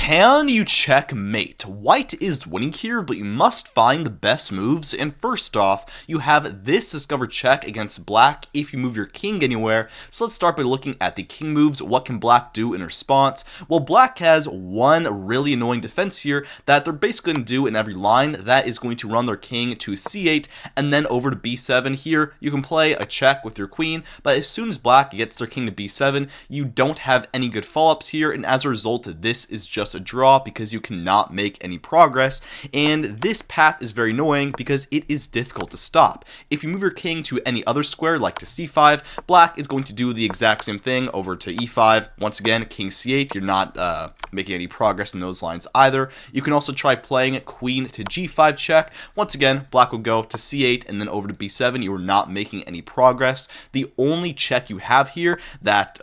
Can you checkmate? White is winning here, but you must find the best moves, and first off, you have this discover check against black if you move your king anywhere. So let's start by looking at the king moves. What can black do in response? Well, black has one really annoying defense here that they're basically going to do in every line. That is going to run their king to c8 and then over to b7. Here, you can play a check with your queen, but as soon as black gets their king to b7, you don't have any good follow-ups here, and as a result, this is just a draw because you cannot make any progress, and this path is very annoying because it is difficult to stop. If you move your king to any other square like to c5, black is going to do the exact same thing over to e5. Once again, king c8, you're not making any progress in those lines either. You can also try playing queen to g5 check. Once again, black will go to c8 and then over to b7. You are not making any progress. The only check you have here that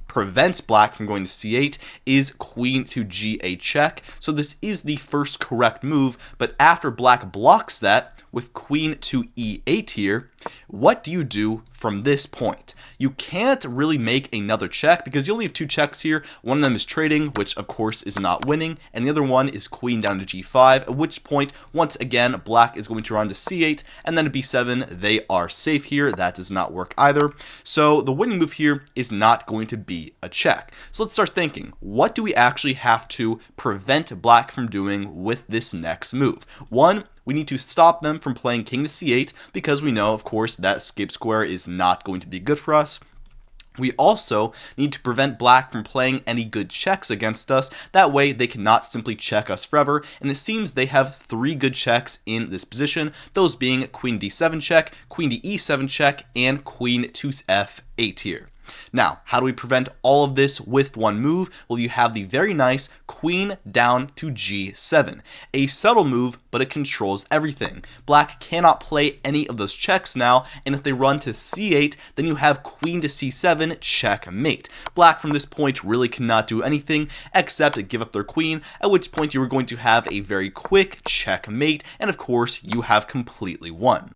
prevents black from going to c8 is queen to g8 check. So this is the first correct move, but after black blocks that with queen to e8 here, what do you do from this point? You can't really make another check because you only have two checks here. One of them is trading, which of course is not winning, and the other one is queen down to g5, at which point, once again, black is going to run to c8, and then to b7. They are safe here. That does not work either. So the winning move here is not going to be a check. So let's start thinking, what do we actually have to prevent black from doing with this next move? One, we need to stop them from playing king to c8 because we know, of course, that escape square is not going to be good for us. We also need to prevent black from playing any good checks against us. That way they cannot simply check us forever, and it seems they have three good checks in this position, those being queen d7 check, queen to e7 check, and queen to f8 here. Now, how do we prevent all of this with one move? Well, you have the very nice queen down to g7. A subtle move, but it controls everything. Black cannot play any of those checks now, and if they run to c8, then you have queen to c7 checkmate. Black from this point really cannot do anything except give up their queen, at which point you are going to have a very quick checkmate, and of course, you have completely won.